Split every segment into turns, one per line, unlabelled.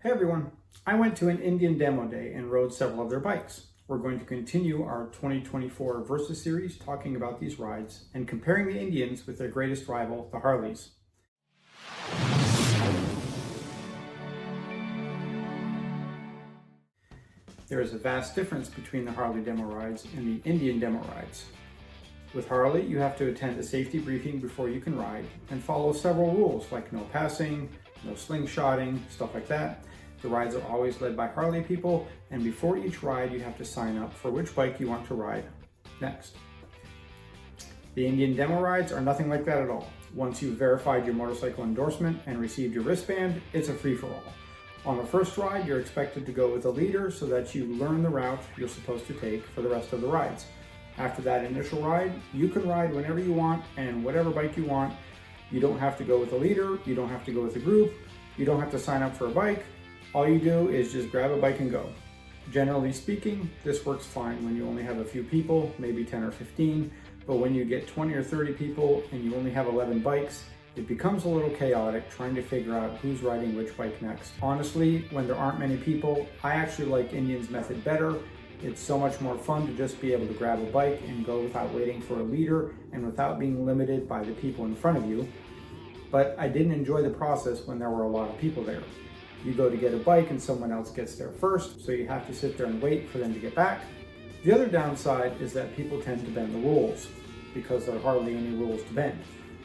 Hey everyone, I went to an Indian demo day and rode several of their bikes. We're going to continue our 2024 Versus series talking about these rides and comparing the Indians with their greatest rival, the Harleys. There is a vast difference between the Harley demo rides and the Indian demo rides. With Harley, you have to attend a safety briefing before you can ride and follow several rules like no passing, no slingshotting, stuff like that. The rides are always led by Harley people, and before each ride you have to sign up for which bike you want to ride next. The Indian demo rides are nothing like that at all. Once you've verified your motorcycle endorsement and received your wristband, it's a free-for-all. On the first ride, you're expected to go with a leader so that you learn the route you're supposed to take for the rest of the rides. After that initial ride, you can ride whenever you want and whatever bike you want. You don't have to go with a leader, you don't have to go with a group, you don't have to sign up for a bike. All you do is just grab a bike and go. Generally speaking, this works fine when you only have a few people, maybe 10 or 15, but when you get 20 or 30 people and you only have 11 bikes, it becomes a little chaotic trying to figure out who's riding which bike next. Honestly, when there aren't many people, I actually like Indian's method better. It's so much more fun to just be able to grab a bike and go without waiting for a leader and without being limited by the people in front of you. But I didn't enjoy the process when there were a lot of people there. You go to get a bike and someone else gets there first, so you have to sit there and wait for them to get back. The other downside is that people tend to bend the rules because there are hardly any rules to bend.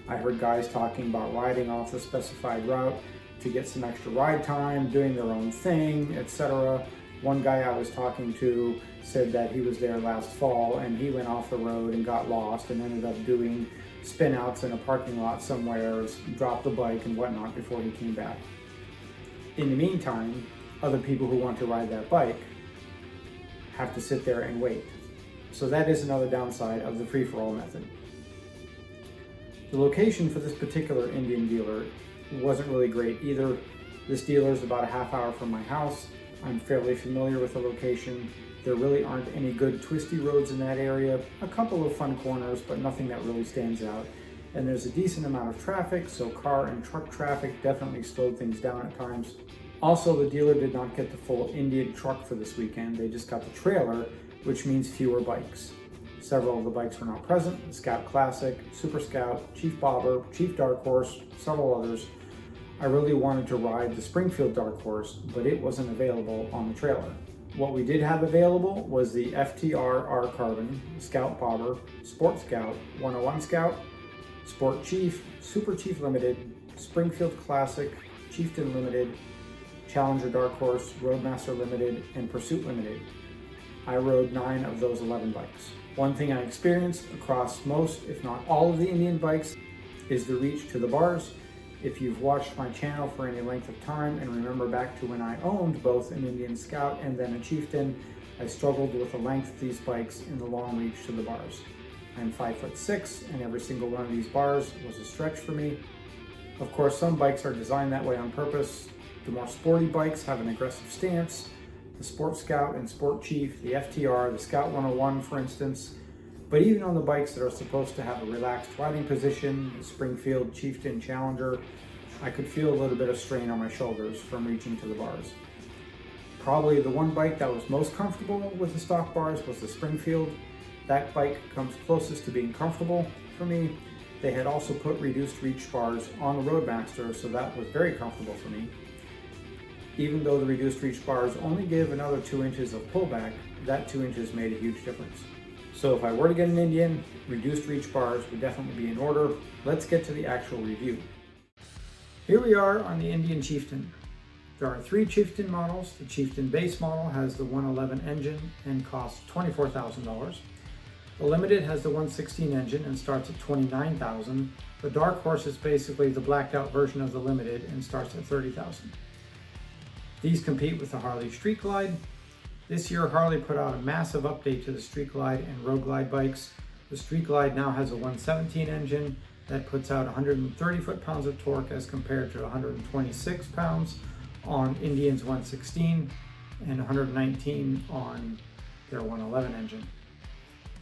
I heard guys talking about riding off the specified route to get some extra ride time, doing their own thing, etc. One guy I was talking to said that he was there last fall and he went off the road and got lost and ended up doing spin outs in a parking lot somewhere, dropped the bike and whatnot before he came back. In the meantime, other people who want to ride that bike have to sit there and wait. So that is another downside of the free-for-all method. The location for this particular Indian dealer wasn't really great either. This dealer is about a half hour from my house. I'm fairly familiar with the location. There really aren't any good twisty roads in that area. A couple of fun corners, but nothing that really stands out. And there's a decent amount of traffic, so car and truck traffic definitely slowed things down at times. Also, the dealer did not get the full Indian truck for this weekend. They just got the trailer, which means fewer bikes. Several of the bikes were not present: the Scout Classic, Super Scout, Chief Bobber, Chief Dark Horse, several others. I really wanted to ride the Springfield Dark Horse, but it wasn't available on the trailer. What we did have available was the FTR R Carbon, Scout Bobber, Sport Scout, 101 Scout, Sport Chief, Super Chief Limited, Springfield Classic, Chieftain Limited, Challenger Dark Horse, Roadmaster Limited, and Pursuit Limited. I rode 9 of those 11 bikes. One thing I experienced across most, if not all of the Indian bikes, is the reach to the bars. If you've watched my channel for any length of time and remember back to when I owned both an Indian Scout and then a Chieftain, I struggled with the length of these bikes and the long reach to the bars. I'm 5'6", and every single one of these bars was a stretch for me. Of course, some bikes are designed that way on purpose. The more sporty bikes have an aggressive stance. The Sport Scout and Sport Chief, the FTR, the Scout 101, for instance. But even on the bikes that are supposed to have a relaxed riding position, the Springfield, Chieftain, Challenger, I could feel a little bit of strain on my shoulders from reaching to the bars. Probably the one bike that was most comfortable with the stock bars was the Springfield. That bike comes closest to being comfortable for me. They had also put reduced reach bars on the Roadmaster, so that was very comfortable for me. Even though the reduced reach bars only give another 2 inches of pullback, that 2 inches made a huge difference. So if I were to get an Indian, reduced reach bars would definitely be in order. Let's get to the actual review. Here we are on the Indian Chieftain. There are 3 Chieftain models. The Chieftain base model has the 111 engine and costs $24,000. The Limited has the 116 engine and starts at $29,000. The Dark Horse is basically the blacked out version of the Limited and starts at $30,000. These compete with the Harley Street Glide. This year, Harley put out a massive update to the Street Glide and Road Glide bikes. The Street Glide now has a 117 engine that puts out 130 foot-pounds of torque as compared to 126 pounds on Indian's 116 and 119 on their 111 engine.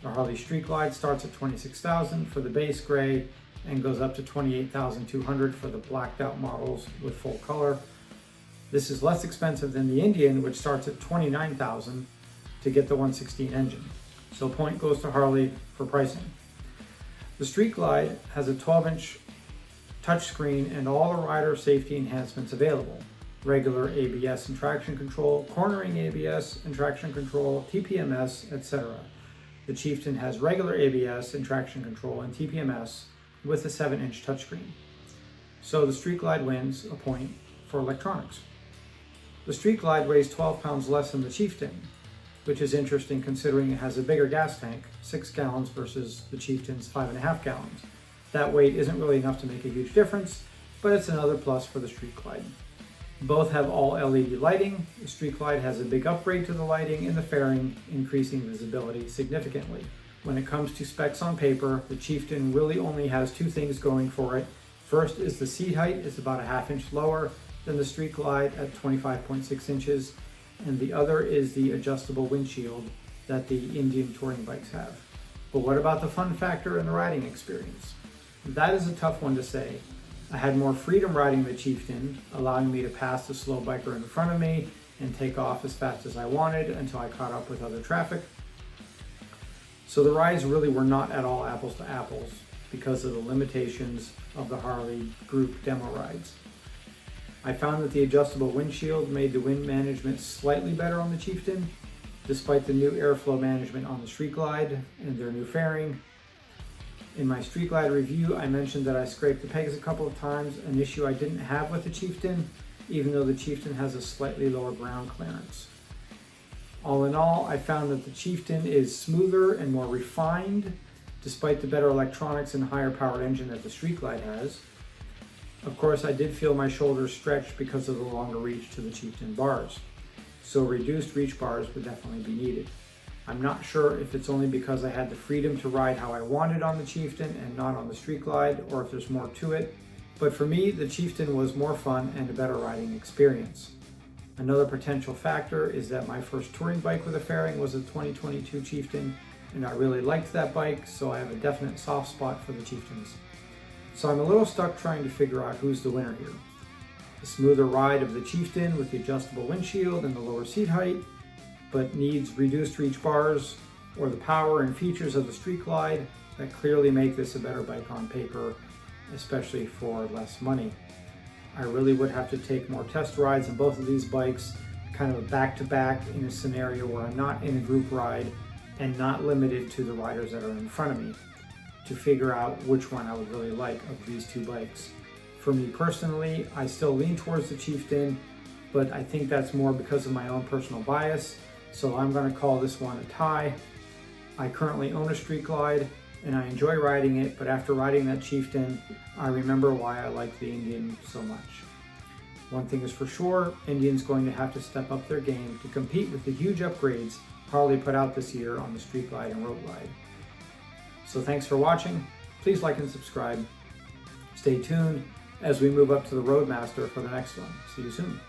The Harley Street Glide starts at $26,000 for the base gray and goes up to $28,200 for the blacked out models with full color. This is less expensive than the Indian, which starts at $29,000 to get the 116 engine. So point goes to Harley for pricing. The Street Glide has a 12-inch touchscreen and all the rider safety enhancements available. Regular ABS and traction control, cornering ABS and traction control, TPMS, etc. The Chieftain has regular ABS and traction control and TPMS with a 7-inch touchscreen. So the Street Glide wins a point for electronics. The Street Glide weighs 12 pounds less than the Chieftain, which is interesting considering it has a bigger gas tank, 6 gallons versus the Chieftain's 5.5 gallons. That weight isn't really enough to make a huge difference, but it's another plus for the Street Glide. Both have all LED lighting. The Street Glide has a big upgrade to the lighting in the fairing, increasing visibility significantly. When it comes to specs on paper, the Chieftain really only has 2 things going for it. First is the seat height is about a ½ inch lower than the Street Glide at 25.6 inches, and the other is the adjustable windshield that the Indian touring bikes have. But what about the fun factor and the riding experience? That is a tough one to say. I had more freedom riding the Chieftain, allowing me to pass the slow biker in front of me and take off as fast as I wanted until I caught up with other traffic. So the rides really were not at all apples to apples because of the limitations of the Harley group demo rides. I found that the adjustable windshield made the wind management slightly better on the Chieftain, despite the new airflow management on the Street Glide and their new fairing. In my Street Glide review, I mentioned that I scraped the pegs a couple of times, an issue I didn't have with the Chieftain, even though the Chieftain has a slightly lower ground clearance. All in all, I found that the Chieftain is smoother and more refined, despite the better electronics and higher powered engine that the Street Glide has. Of course, I did feel my shoulders stretched because of the longer reach to the Chieftain bars, so reduced reach bars would definitely be needed. I'm not sure if it's only because I had the freedom to ride how I wanted on the Chieftain and not on the Street Glide, or if there's more to it, but for me, the Chieftain was more fun and a better riding experience. Another potential factor is that my first touring bike with a fairing was a 2022 Chieftain, and I really liked that bike, so I have a definite soft spot for the Chieftains. So I'm a little stuck trying to figure out who's the winner here. The smoother ride of the Chieftain with the adjustable windshield and the lower seat height, but needs reduced reach bars, or the power and features of the Street Glide that clearly make this a better bike on paper, especially for less money. I really would have to take more test rides on both of these bikes, kind of back to back in a scenario where I'm not in a group ride and not limited to the riders that are in front of me, to figure out which one I would really like of these 2 bikes. For me personally, I still lean towards the Chieftain, but I think that's more because of my own personal bias, so I'm going to call this one a tie. I currently own a Street Glide and I enjoy riding it, but after riding that Chieftain, I remember why I like the Indian so much. One thing is for sure, Indian's going to have to step up their game to compete with the huge upgrades Harley put out this year on the Street Glide and Road Glide. So thanks for watching. Please like and subscribe. Stay tuned as we move up to the Roadmaster for the next one. See you soon.